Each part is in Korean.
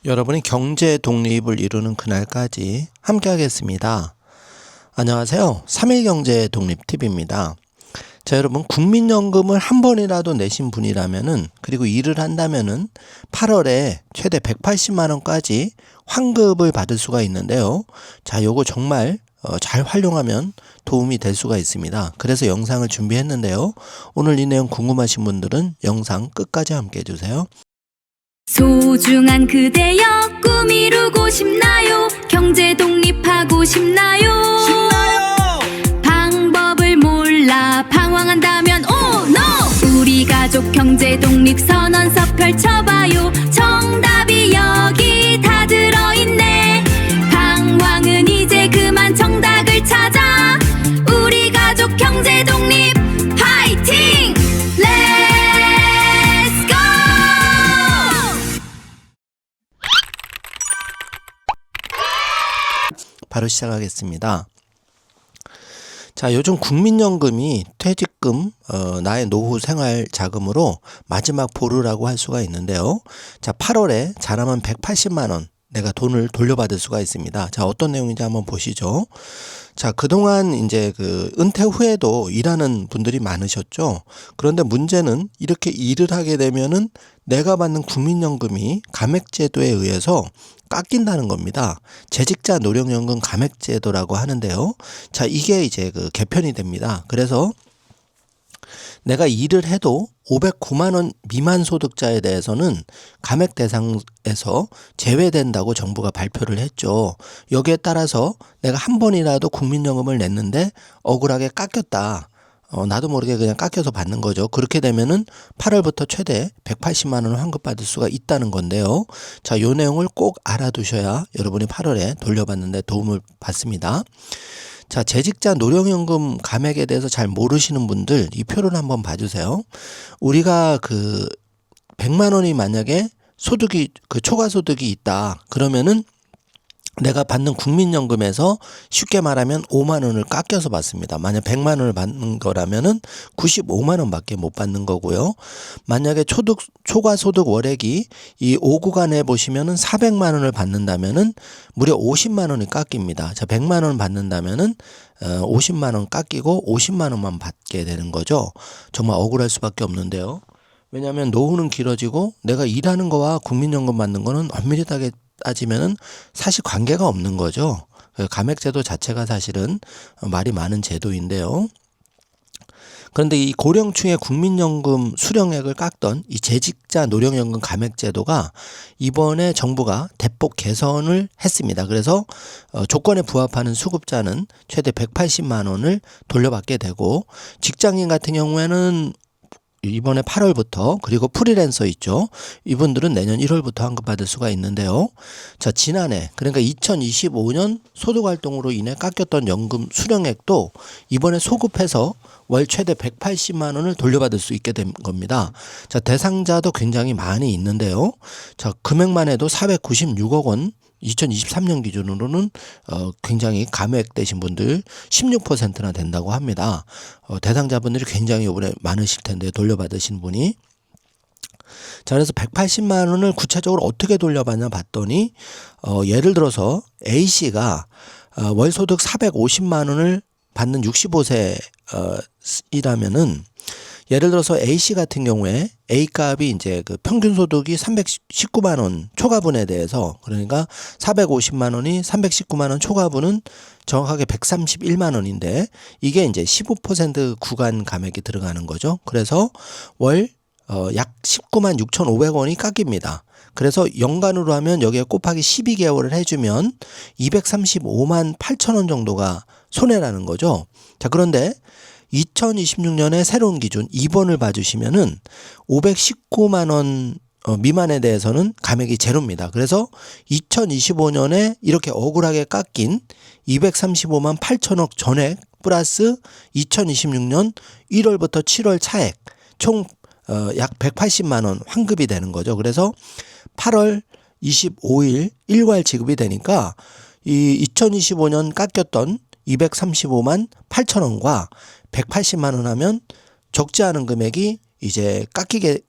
여러분이 경제 독립을 이루는 그날까지 함께 하겠습니다. 안녕하세요. 3일 경제 독립 팁입니다. 자, 여러분, 국민연금을 한 번이라도 내신 분이라면은, 그리고 일을 한다면은 8월에 최대 180만 원까지 환급을 받을 수가 있는데요. 자, 요거 정말 잘 활용하면 도움이 될 수가 있습니다. 그래서 영상을 준비했는데요. 오늘 이 내용 궁금하신 분들은 영상 끝까지 함께 해주세요. 소중한 그대여 꿈 이루고 싶나요? 경제 독립하고 싶나요? 방법을 몰라 방황한다면 oh no! 우리 가족 경제 독립 선언서 펼쳐봐요. 정답이 여기 다 들어있네. 방황은 이제 그만 정답을 찾아. 우리 가족 경제 독립 파이팅! 바로 시작하겠습니다. 자, 요즘 국민연금이 퇴직금, 나의 노후 생활 자금으로 마지막 보루라고 할 수가 있는데요. 자, 8월에 잘하면 180만 원 내가 돈을 돌려받을 수가 있습니다. 자, 어떤 내용인지 한번 보시죠. 자, 그동안 이제 은퇴 후에도 일하는 분들이 많으셨죠. 그런데 문제는 이렇게 일을 하게 되면은 내가 받는 국민연금이 감액제도에 의해서 깎인다는 겁니다. 재직자 노령연금 감액제도라고 하는데요. 자, 이게 이제 개편이 됩니다. 그래서 내가 일을 해도 509만 원 미만 소득자에 대해서는 감액 대상에서 제외된다고 정부가 발표를 했죠. 여기에 따라서 내가 한 번이라도 국민연금을 냈는데 억울하게 깎였다. 나도 모르게 그냥 깎여서 받는 거죠. 그렇게 되면은 8월부터 최대 180만 원을 환급받을 수가 있다는 건데요. 자, 요 내용을 꼭 알아두셔야 여러분이 8월에 돌려받는 데 도움을 받습니다. 자, 재직자 노령연금 감액에 대해서 잘 모르시는 분들 이 표를 한번 봐주세요. 우리가 100만 원이 만약에 소득이 초과 소득이 있다. 그러면은 내가 받는 국민연금에서 쉽게 말하면 5만 원을 깎여서 받습니다. 만약 100만 원을 받는 거라면은 95만 원밖에 못 받는 거고요. 만약에 초과 소득 월액이 이 5구간에 보시면은 400만 원을 받는다면은 무려 50만 원이 깎입니다. 자, 100만 원 받는다면은 50만 원 깎이고 50만 원만 받게 되는 거죠. 정말 억울할 수밖에 없는데요. 왜냐하면 노후는 길어지고 내가 일하는 거와 국민연금 받는 거는 엄밀하게 따지면은 사실 관계가 없는 거죠. 감액제도 자체가 사실은 말이 많은 제도인데요. 그런데 이 고령층의 국민연금 수령액을 깎던 이 재직자 노령연금 감액제도가 이번에 정부가 대폭 개선을 했습니다. 그래서 조건에 부합하는 수급자는 최대 180만 원을 돌려받게 되고, 직장인 같은 경우에는 이번에 8월부터, 그리고 프리랜서 있죠. 이분들은 내년 1월부터 환급받을 수가 있는데요. 자, 지난해 그러니까 2025년 소득활동으로 인해 깎였던 연금 수령액도 이번에 소급해서 월 최대 180만 원을 돌려받을 수 있게 된 겁니다. 자, 대상자도 굉장히 많이 있는데요. 자, 금액만 해도 496억 원 2023년 기준으로는 굉장히 감액되신 분들 16%나 된다고 합니다. 대상자분들이 굉장히 이번에 많으실 텐데 돌려받으신 분이. 자, 그래서 180만 원을 구체적으로 어떻게 돌려받냐 봤더니 예를 들어서 A씨가 월 소득 450만 원을 받는 65세 이라면은, 예를 들어서 A씨 같은 경우에 A값이 이제 평균 소득이 319만 원 초과분에 대해서, 그러니까 450만 원이 319만 원 초과분은 정확하게 131만 원인데 이게 이제 15% 구간 감액이 들어가는 거죠. 그래서 월 약 19만 6,500원이 깎입니다. 그래서 연간으로 하면 여기에 곱하기 12개월을 해주면 235만 8천 원 정도가 손해라는 거죠. 자, 그런데 2026년에 새로운 기준 2번을 봐주시면은 519만 원 미만에 대해서는 감액이 제로입니다. 그래서 2025년에 이렇게 억울하게 깎인 235만 8천억 전액 플러스 2026년 1월부터 7월 차액 총 약 180만 원 환급이 되는 거죠. 그래서 8월 25일 일괄 지급이 되니까 이 2025년 깎였던 235만 8천 원과 180만 원 하면 적지 않은 금액이 이제 깎이게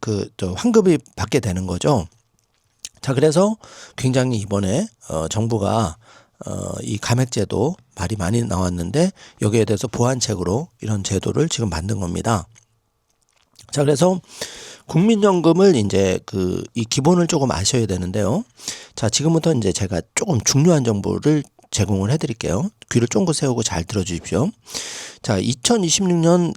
환급이 받게 되는 거죠. 자, 그래서 굉장히 이번에 정부가 이 감액제도 말이 많이 나왔는데 여기에 대해서 보완책으로 이런 제도를 지금 만든 겁니다. 자, 그래서 국민연금을 이제 이 기본을 조금 아셔야 되는데요. 자, 지금부터 이제 제가 조금 중요한 정보를 제공을 해드릴게요. 귀를 쫑긋 세우고 잘 들어주십시오. 자, 2026년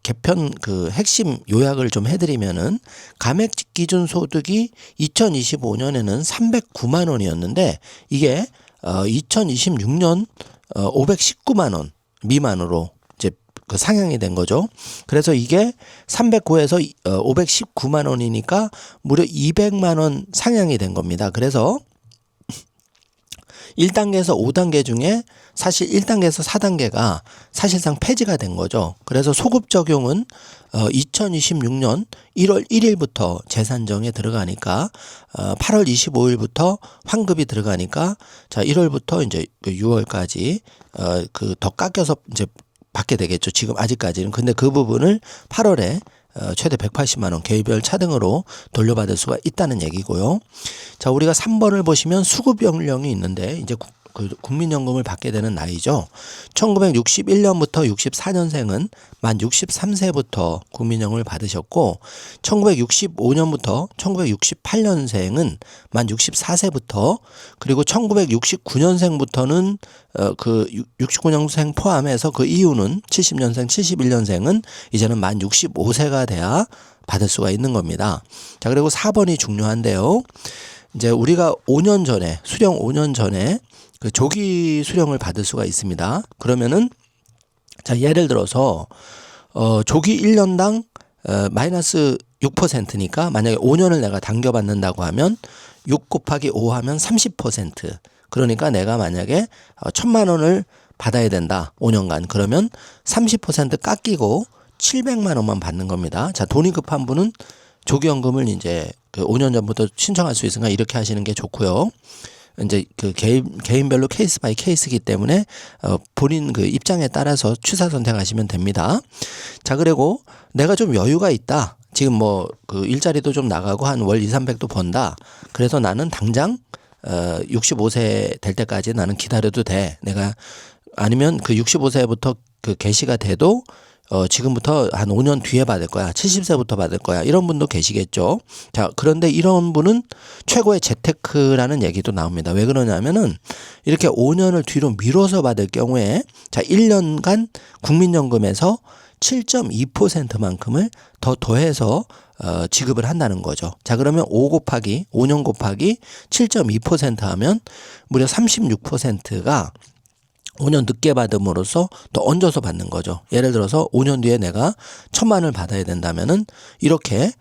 개편 핵심 요약을 좀 해드리면은 감액 기준 소득이 2025년에는 309만 원이었는데 이게 2026년 519만 원 미만으로 이제 상향이 된 거죠. 그래서 이게 309에서 519만 원이니까 무려 200만 원 상향이 된 겁니다. 그래서 1단계에서 5단계 중에 사실 1단계에서 4단계가 사실상 폐지가 된 거죠. 그래서 소급 적용은 2026년 1월 1일부터 재산정에 들어가니까 8월 25일부터 환급이 들어가니까 자 1월부터 이제 6월까지 더 깎여서 이제 받게 되겠죠. 지금 아직까지는. 근데 그 부분을 8월에 최대 180만 원 개별 차등으로 돌려받을 수가 있다는 얘기고요. 자, 우리가 3번을 보시면 수급 연령이 있는데 이제 국민연금을 받게 되는 나이죠. 1961년부터 64년생은 만 63세부터 국민연금을 받으셨고 1965년부터 1968년생은 만 64세부터 그리고 1969년생부터는 69년생 포함해서 그 이후는 70년생, 71년생은 이제는 만 65세가 돼야 받을 수가 있는 겁니다. 자, 그리고 4번이 중요한데요. 이제 우리가 5년 전에 수령 5년 전에 조기 수령을 받을 수가 있습니다. 그러면은 자, 예를 들어서 조기 1년당 마이너스 6%니까 만약에 5년을 내가 당겨받는다고 하면 6 곱하기 5 하면 30%. 그러니까 내가 만약에 1,000만 원을 받아야 된다. 5년간. 그러면 30% 깎이고 700만 원만 받는 겁니다. 자, 돈이 급한 분은 조기연금을 이제 5년 전부터 신청할 수 있으니까 이렇게 하시는 게 좋고요. 이제 개인별로 케이스 바이 케이스이기 때문에 본인 입장에 따라서 취사 선택하시면 됩니다. 자, 그리고 내가 좀 여유가 있다. 지금 일자리도 좀 나가고 한 월 2,300도 번다. 그래서 나는 당장 65세 될 때까지 나는 기다려도 돼. 내가 아니면 65세부터 개시가 돼도 지금부터 한 5년 뒤에 받을 거야. 70세부터 받을 거야. 이런 분도 계시겠죠. 자, 그런데 이런 분은 최고의 재테크라는 얘기도 나옵니다. 왜 그러냐면은 이렇게 5년을 뒤로 미뤄서 받을 경우에 자, 1년간 국민연금에서 7.2%만큼을 더 더해서 지급을 한다는 거죠. 자, 그러면 5년 곱하기 7.2% 하면 무려 36%가 5년 늦게 받음으로써 더 얹어서 받는 거죠. 예를 들어서 5년 뒤에 내가 1,000만 원을 받아야 된다면은 이렇게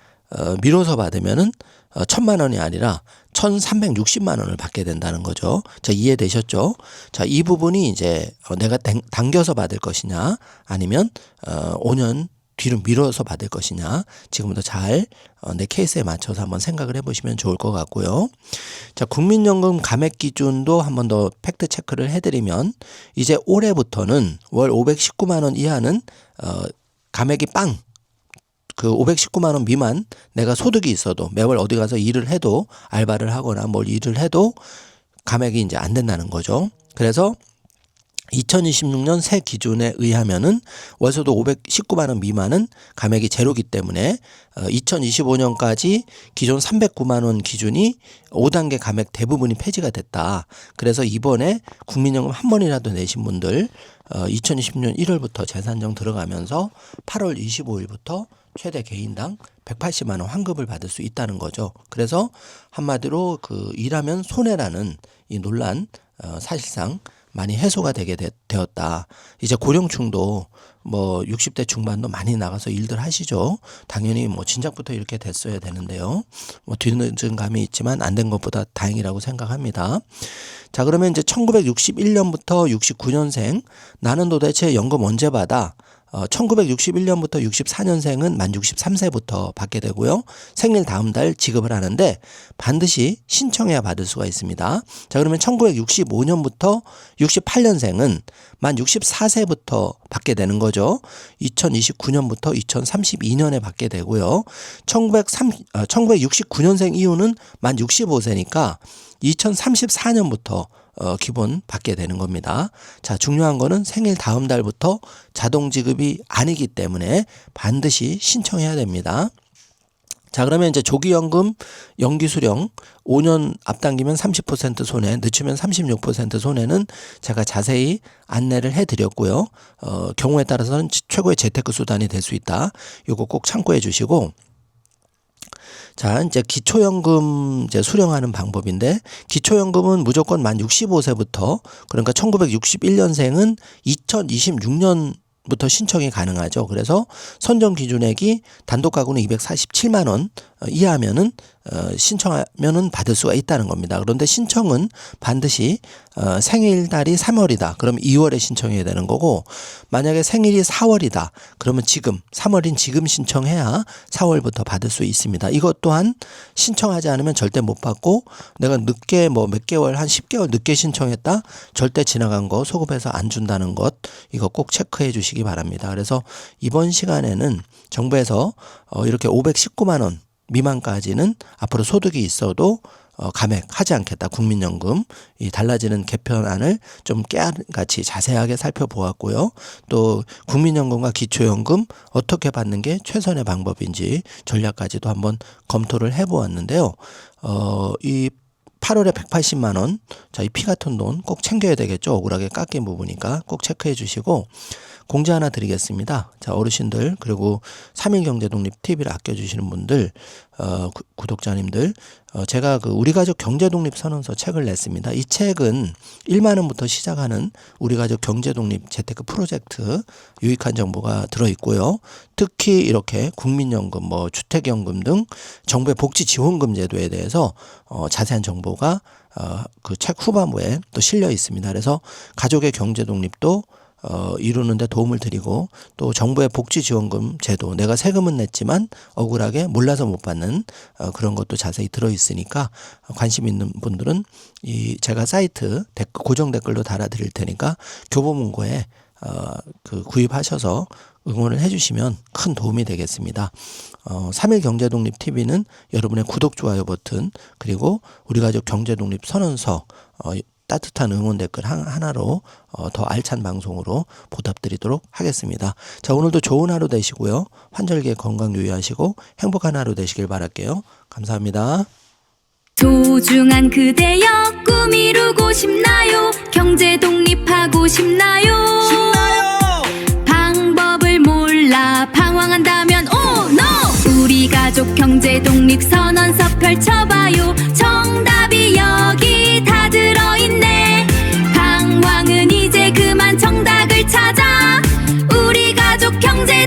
미뤄서 받으면은 1,000만 원이 아니라 1,360만 원을 받게 된다는 거죠. 자, 이해되셨죠? 자, 이 부분이 이제 내가 당겨서 받을 것이냐 아니면 5년 뒤로 미뤄서 받을 것이냐 지금부터 잘 내 케이스에 맞춰서 한번 생각을 해보시면 좋을 것 같고요. 자, 국민연금 감액 기준도 한번 더 팩트 체크를 해드리면 이제 올해부터는 월 519만 원 이하는 감액이 519만 원 미만 내가 소득이 있어도 매월 어디 가서 일을 해도 알바를 하거나 뭘 일을 해도 감액이 이제 안 된다는 거죠. 그래서 2026년 새 기준에 의하면은 월소득 519만 원 미만은 감액이 제로기 때문에 2025년까지 기존 309만 원 기준이 5단계 감액 대부분이 폐지가 됐다. 그래서 이번에 국민연금 한 번이라도 내신 분들 2020년 1월부터 재산정 들어가면서 8월 25일부터 최대 개인당 180만 원 환급을 받을 수 있다는 거죠. 그래서 한마디로 일하면 손해라는 이 논란 사실상 많이 해소가 되게 되었다. 이제 고령층도 60대 중반도 많이 나가서 일들 하시죠. 당연히 진작부터 이렇게 됐어야 되는데요. 뒤늦은 감이 있지만 안 된 것보다 다행이라고 생각합니다. 자, 그러면 이제 1961년부터 69년생 나는 도대체 연금 언제 받아? 1961년부터 64년생은 만 63세부터 받게 되고요. 생일 다음 달 지급을 하는데 반드시 신청해야 받을 수가 있습니다. 자, 그러면 1965년부터 68년생은 만 64세부터 받게 되는 거죠. 2029년부터 2032년에 받게 되고요. 1969년생 이후는 만 65세니까 2034년부터 기본 받게 되는 겁니다. 자, 중요한 거는 생일 다음 달부터 자동 지급이 아니기 때문에 반드시 신청해야 됩니다. 자, 그러면 이제 조기연금 연기 수령 5년 앞당기면 30% 손해, 늦추면 36% 손해는 제가 자세히 안내를 해드렸고요. 경우에 따라서는 최고의 재테크 수단이 될 수 있다. 이거 꼭 참고해 주시고. 자, 이제 기초연금 이제 수령하는 방법인데, 기초연금은 무조건 만 65세부터, 그러니까 1961년생은 2026년부터 신청이 가능하죠. 그래서 선정 기준액이 단독 가구는 247만 원 이하면은 신청하면은 받을 수가 있다는 겁니다. 그런데 신청은 반드시 생일달이 3월이다. 그럼 2월에 신청해야 되는 거고, 만약에 생일이 4월이다. 그러면 지금 3월인 지금 신청해야 4월부터 받을 수 있습니다. 이것 또한 신청하지 않으면 절대 못 받고, 내가 늦게 뭐 몇 개월 한 10개월 늦게 신청했다. 절대 지나간 거 소급해서 안 준다는 것, 이거 꼭 체크해 주시기 바랍니다. 그래서 이번 시간에는 정부에서 이렇게 519만 원 미만까지는 앞으로 소득이 있어도 감액하지 않겠다. 국민연금 이 달라지는 개편안을 좀 깨알같이 자세하게 살펴보았고요. 또 국민연금과 기초연금 어떻게 받는 게 최선의 방법인지 전략까지도 한번 검토를 해보았는데요. 이 8월에 180만 원, 자, 이 피 같은 돈 꼭 챙겨야 되겠죠. 억울하게 깎인 부분이니까 꼭 체크해 주시고, 공지 하나 드리겠습니다. 자, 어르신들 그리고 3일 경제독립 TV를 아껴주시는 분들, 구독자님들, 제가 그 우리 가족 경제독립 선언서 책을 냈습니다. 이 책은 1만 원부터 시작하는 우리 가족 경제독립 재테크 프로젝트 유익한 정보가 들어있고요. 특히 이렇게 국민연금, 뭐 주택연금 등 정부의 복지지원금 제도에 대해서 자세한 정보가 그 책 후반부에 또 실려 있습니다. 그래서 가족의 경제독립도 이루는데 도움을 드리고, 또 정부의 복지지원금 제도, 내가 세금은 냈지만 억울하게 몰라서 못 받는 그런 것도 자세히 들어있으니까 관심 있는 분들은 이 제가 사이트 고정 댓글로 달아드릴 테니까 교보문고에 그 구입하셔서 응원을 해주시면 큰 도움이 되겠습니다. 3일 경제독립 TV는 여러분의 구독, 좋아요 버튼, 그리고 우리 가족 경제독립 선언서 따뜻한 응원 댓글 하나로 더 알찬 방송으로 보답드리도록 하겠습니다. 자, 오늘도 좋은 하루 되시고요. 환절기에 건강 유의하시고 행복한 하루 되시길 바랄게요. 감사합니다. 소중한 그대여 꿈 이루고 싶나요? 경제 독립하고 싶나요? 방법을 몰라 방황한다면 oh no! 우리 가족 경제 독립 선언서 펼쳐봐요. 정답이 여기 다 들어있네. 방황은 이제 그만 정답을 찾아. 우리 가족 경제